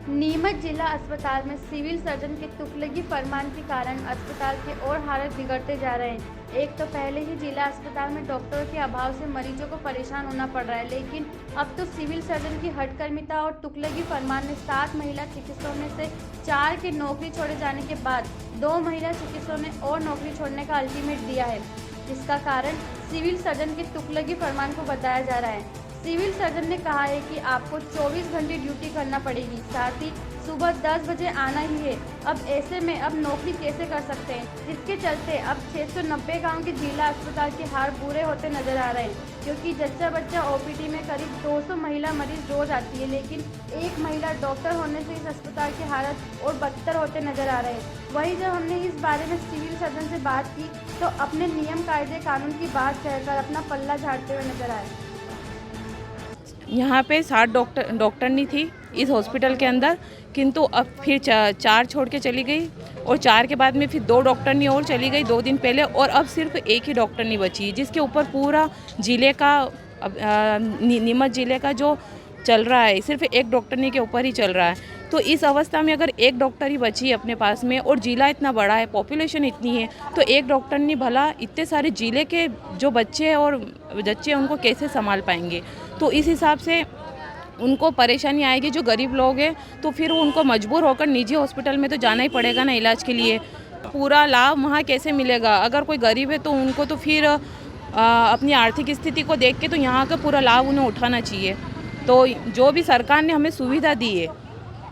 नीमच जिला अस्पताल में सिविल सर्जन के तुगलकी फरमान के कारण अस्पताल के और हालत बिगड़ते जा रहे हैं। एक तो पहले ही जिला अस्पताल में डॉक्टरों के अभाव से मरीजों को परेशान होना पड़ रहा है, लेकिन अब तो सिविल सर्जन की हठकर्मिता और तुगलकी फरमान ने 7 महिला चिकित्सकों में से 4 के नौकरी छोड़े जाने के बाद 2 महिला चिकित्सकों ने और नौकरी छोड़ने का अल्टीमेट दिया है, जिसका कारण सिविल सर्जन के तुगलकी फरमान को बताया जा रहा है। सिविल सर्जन ने कहा है कि आपको 24 घंटे ड्यूटी करना पड़ेगी, साथ ही सुबह 10 बजे आना ही है। अब ऐसे में अब नौकरी कैसे कर सकते हैं, जिसके चलते अब 690 गांव के जिला अस्पताल के हाल बुरे होते नजर आ रहे हैं, क्योंकि जच्चा बच्चा ओपीडी में करीब 200 महिला मरीज रोज आती है, लेकिन एक महिला डॉक्टर होने से इस अस्पताल की हालत और बदतर होते नजर आ रहे हैं। वहीं जब हमने इस बारे में सिविल सर्जन से बात की तो अपने नियम कायदे कानून की बात कहकर अपना पल्ला झाड़ते हुए नजर आए। यहाँ पे 60 डॉक्टरनी थी इस हॉस्पिटल के अंदर, किंतु अब फिर 4 छोड़ के चली गई और 4 के बाद में फिर 2 डॉक्टरनी और चली गई 2 दिन पहले, और अब सिर्फ एक ही डॉक्टरनी बची, जिसके ऊपर पूरा जिले का नीमच जिले का जो चल रहा है सिर्फ एक डॉक्टरनी के ऊपर ही चल रहा है। तो इस अवस्था में अगर एक डॉक्टर ही बची अपने पास में और जिला इतना बड़ा है, पॉपुलेशन इतनी है, तो एक डॉक्टरनी भला इतने सारे जिले के जो बच्चे और जच्चे उनको कैसे संभाल पाएंगे। तो इस हिसाब से उनको परेशानी आएगी। जो गरीब लोग हैं तो फिर उनको मजबूर होकर निजी हॉस्पिटल में तो जाना ही पड़ेगा ना इलाज के लिए। पूरा लाभ वहाँ कैसे मिलेगा? अगर कोई गरीब है तो उनको तो फिर अपनी आर्थिक स्थिति को देख के तो यहाँ का पूरा लाभ उन्हें उठाना चाहिए। तो जो भी सरकार ने हमें सुविधा दी है,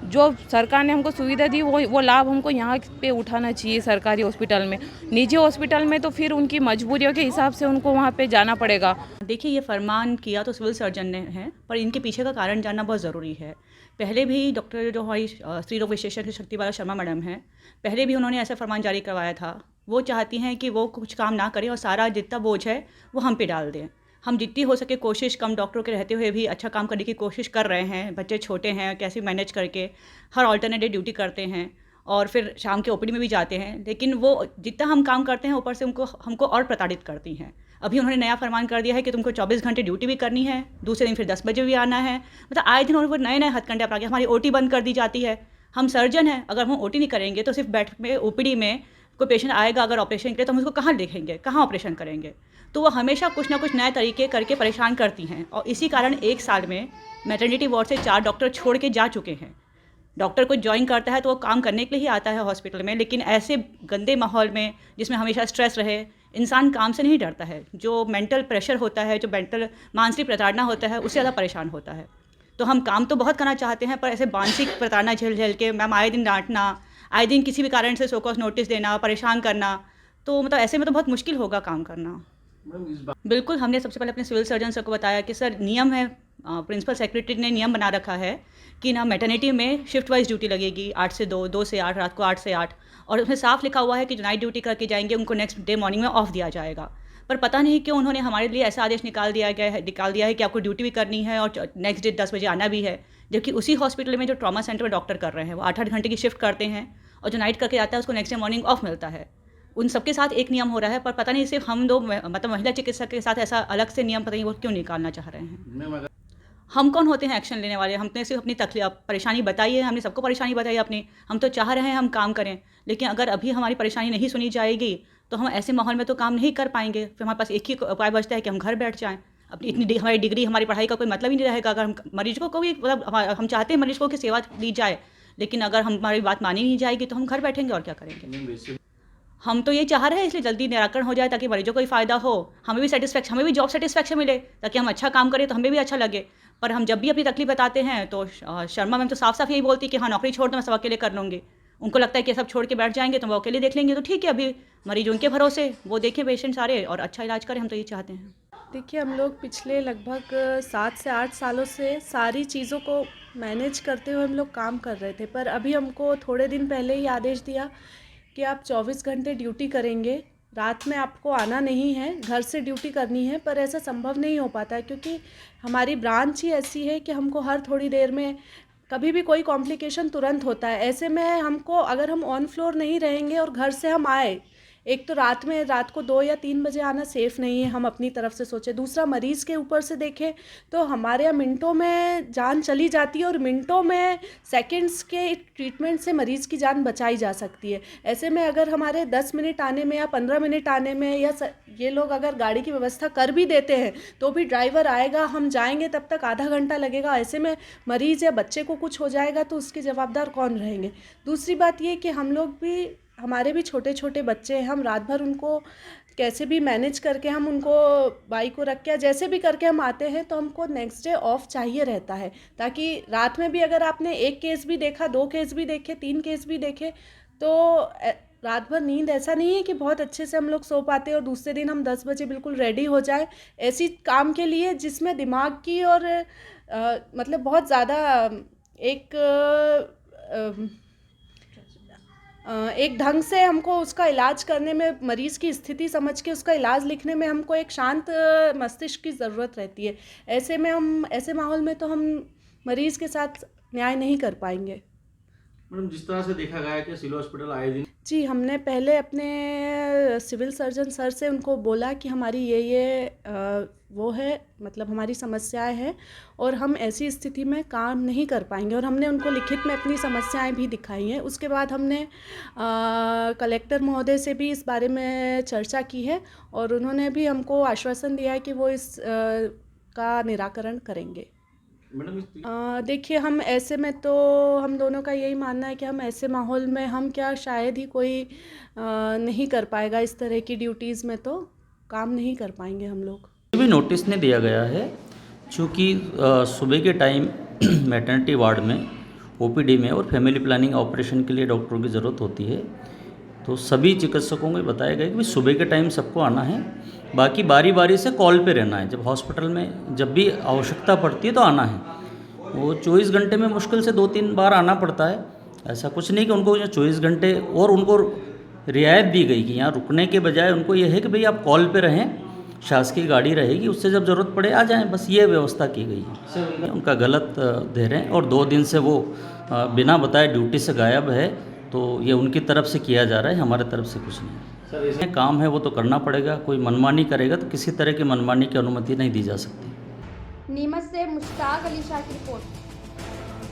जो सरकार ने हमको सुविधा दी वो लाभ हमको यहाँ पे उठाना चाहिए सरकारी हॉस्पिटल में। निजी हॉस्पिटल में तो फिर उनकी मजबूरियों के हिसाब से उनको वहाँ पे जाना पड़ेगा। देखिए, ये फरमान किया तो सिविल सर्जन ने है, पर इनके पीछे का कारण जानना बहुत ज़रूरी है। पहले भी डॉक्टर जो हमारी स्त्री रोग विशेषज्ञ शक्तिबाला शर्मा मैडम हैं, पहले भी उन्होंने ऐसा फरमान जारी करवाया था। वो चाहती हैं कि वो कुछ काम ना करें और सारा जितना बोझ है वो हम पे डाल दें। हम जितनी हो सके कोशिश, कम डॉक्टरों के रहते हुए भी अच्छा काम करने की कोशिश कर रहे हैं। बच्चे छोटे हैं, कैसे मैनेज करके हर ऑल्टरनेट डे ड्यूटी करते हैं और फिर शाम के ओपीडी में भी जाते हैं, लेकिन वो जितना हम काम करते हैं ऊपर से हमको और प्रताड़ित करती हैं। अभी उन्होंने नया फरमान कर दिया है कि तुमको 24 घंटे ड्यूटी भी करनी है, दूसरे दिन फिर 10 बजे भी आना है। मतलब आए दिन वो नए हथकंडे अपना के हमारी ओटी बंद कर दी जाती है। हम सर्जन हैं, अगर हम ओटी नहीं करेंगे तो सिर्फ बेड में ओपीडी में कोई पेशेंट आएगा अगर ऑपरेशन के लिए, तो हम उसको कहाँ देखेंगे, कहाँ ऑपरेशन करेंगे? तो वो हमेशा कुछ ना कुछ नए तरीके करके परेशान करती हैं और इसी कारण 1 साल में मैटरनिटी वार्ड से 4 डॉक्टर छोड़ के जा चुके हैं। डॉक्टर को ज्वाइन करता है तो वो काम करने के लिए ही आता है हॉस्पिटल में, लेकिन ऐसे गंदे माहौल में जिसमें हमेशा स्ट्रेस रहे, इंसान काम से नहीं डरता है। जो मेंटल प्रेशर होता है, जो मेंटल मानसिक प्रताड़ना होता है, उससे ज़्यादा परेशान होता है। तो हम काम तो बहुत करना चाहते हैं, पर ऐसे मानसिक प्रताड़ना झेल झेल के मैम आए दिन डांटना, आए दिन किसी भी कारण से शोकॉज नोटिस देना, परेशान करना, तो मतलब ऐसे में तो बहुत मुश्किल होगा काम करना। बिल्कुल, हमने सबसे पहले अपने सिविल सर्जन सर को बताया कि सर नियम है, प्रिंसिपल सेक्रेटरी ने नियम बना रखा है कि ना मैटरनिटी में शिफ्ट वाइज ड्यूटी लगेगी, 8 से 2, 2 से 8, रात को 8 से 8, और उसमें साफ लिखा हुआ है कि जो नाइट ड्यूटी करके जाएंगे उनको नेक्स्ट डे मॉर्निंग में ऑफ दिया जाएगा। पर पता नहीं क्यों उन्होंने हमारे लिए ऐसा आदेश निकाल दिया है कि आपको ड्यूटी भी करनी है और नेक्स्ट डे 10 बजे आना भी है, जबकि उसी हॉस्पिटल में जो ट्रॉमा सेंटर में डॉक्टर कर रहे हैं वो 8-8 घंटे की शिफ्ट करते हैं और जो नाइट करके आता है उसको नेक्स्ट डे मॉर्निंग ऑफ मिलता है। उन सबके साथ एक नियम हो रहा है, पर पता नहीं सिर्फ हम दो मतलब महिला चिकित्सक के साथ ऐसा अलग से नियम पता नहीं वो क्यों निकालना चाह रहे हैं। हम कौन होते हैं एक्शन लेने वाले? हमने सिर्फ अपनी परेशानी बताई है, हमने सबको परेशानी बताई अपनी। हम तो चाह रहे हैं हम काम करें, लेकिन अगर अभी हमारी परेशानी नहीं सुनी जाएगी तो हम ऐसे माहौल में तो काम नहीं कर पाएंगे। फिर हमारे पास एक ही उपाय बचता है कि हम घर बैठ जाएँ। अपनी इतनी हमारी डिग्री, हमारी पढ़ाई का कोई मतलब ही नहीं रहेगा अगर हम मरीज को भी मतलब हम चाहते हैं मरीज को की सेवा दी जाए, लेकिन अगर हमारी बात मानी नहीं जाएगी तो हम घर बैठेंगे और क्या करेंगे? हम तो ये चाह रहे हैं इसलिए जल्दी निराकरण हो जाए ताकि मरीजों को भी फ़ायदा हो, हमें भी जॉब सेटिस्फेक्शन मिले, ताकि हम अच्छा काम करें तो हमें भी अच्छा लगे। पर हम जब भी अपनी तकलीफ बताते हैं तो शर्मा मैम तो साफ यही बोलती कि हाँ नौकरी छोड़ दो, मैं सब अकेले कर लूँगी। उनको लगता है कि सब छोड़ के बैठ जाएंगे तो वो अकेले देख लेंगे, तो ठीक है, अभी मरीज उनके भरोसे, वो देखें पेशेंट सारे और अच्छा इलाज करें, हम तो ये चाहते हैं। देखिए, हम लोग पिछले लगभग 7 से 8 सालों से सारी चीज़ों को मैनेज करते हुए हम लोग काम कर रहे थे, पर अभी हमको थोड़े दिन पहले ही आदेश दिया कि आप 24 घंटे ड्यूटी करेंगे, रात में आपको आना नहीं है, घर से ड्यूटी करनी है। पर ऐसा संभव नहीं हो पाता है क्योंकि हमारी ब्रांच ही ऐसी है कि हमको हर थोड़ी देर में कभी भी कोई कॉम्प्लिकेशन तुरंत होता है। ऐसे में हमको, अगर हम ऑन फ्लोर नहीं रहेंगे और घर से हम आए, एक तो रात को 2 या 3 बजे आना सेफ़ नहीं है, हम अपनी तरफ से सोचें। दूसरा, मरीज़ के ऊपर से देखें तो हमारे यहाँ मिनटों में जान चली जाती है और मिनटों में सेकंड्स के ट्रीटमेंट से मरीज़ की जान बचाई जा सकती है। ऐसे में अगर हमारे 10 मिनट आने में या 15 मिनट आने में या ये लोग अगर गाड़ी की व्यवस्था कर भी देते हैं तो भी ड्राइवर आएगा, हम जाएंगे तब तक आधा घंटा लगेगा। ऐसे में मरीज़ या बच्चे को कुछ हो जाएगा तो उसके जवाबदार कौन रहेंगे। दूसरी बात ये कि हमारे भी छोटे छोटे बच्चे हैं, हम रात भर उनको कैसे भी मैनेज करके हम उनको बाइक को रख के जैसे भी करके हम आते हैं तो हमको नेक्स्ट डे ऑफ चाहिए रहता है, ताकि रात में भी अगर आपने 1 केस भी देखा, 2 केस भी देखे, 3 केस भी देखे तो रात भर नींद ऐसा नहीं है कि बहुत अच्छे से हम लोग सो पाते हैं और दूसरे दिन हम 10 बजे बिल्कुल रेडी हो जाए ऐसी काम के लिए जिसमें दिमाग की और मतलब बहुत ज़्यादा एक ढंग से हमको उसका इलाज करने में, मरीज़ की स्थिति समझ के उसका इलाज लिखने में हमको एक शांत मस्तिष्क की ज़रूरत रहती है। ऐसे माहौल में तो हम मरीज़ के साथ न्याय नहीं कर पाएंगे। मैडम, जिस तरह से देखा गया है कि सिविल हॉस्पिटल आए दिन जी, हमने पहले अपने सिविल सर्जन सर से उनको बोला कि हमारी ये वो है, मतलब हमारी समस्याएं हैं और हम ऐसी स्थिति में काम नहीं कर पाएंगे, और हमने उनको लिखित में अपनी समस्याएं भी दिखाई हैं। उसके बाद हमने कलेक्टर महोदय से भी इस बारे में चर्चा की है और उन्होंने भी हमको आश्वासन दिया है कि वो इस का निराकरण करेंगे। मैडम, देखिए, हम ऐसे में तो हम दोनों का यही मानना है कि हम ऐसे माहौल में हम क्या शायद ही कोई नहीं कर पाएगा, इस तरह की ड्यूटीज़ में तो काम नहीं कर पाएंगे हम लोग। भी नोटिस नहीं दिया गया है, चूँकि सुबह के टाइम मैटरनिटी वार्ड में, ओपीडी में और फैमिली प्लानिंग ऑपरेशन के लिए डॉक्टरों की ज़रूरत होती है, तो सभी चिकित्सकों को बताया गया कि सुबह के टाइम सबको आना है, बाकी बारी बारी से कॉल पे रहना है। जब हॉस्पिटल में जब भी आवश्यकता पड़ती है तो आना है। वो 24 घंटे में मुश्किल से 2-3 बार आना पड़ता है। ऐसा कुछ नहीं कि उनको 24 घंटे, और उनको रियायत दी गई कि यहाँ रुकने के बजाय उनको ये है कि भाई आप कॉल पे रहें, शासकीय गाड़ी रहेगी, उससे जब ज़रूरत पड़े आ जाएं, बस ये व्यवस्था की गई है। उनका गलत दे रहे हैं और 2 दिन से वो बिना बताए ड्यूटी से गायब है, तो ये उनकी तरफ से किया जा रहा है, हमारे तरफ से कुछ नहीं। सर, ऐसे काम है वो तो करना पड़ेगा, कोई मनमानी करेगा तो किसी तरह की मनमानी की अनुमति नहीं दी जा सकती। नीमच से मुश्ताक अली शाह की रिपोर्ट।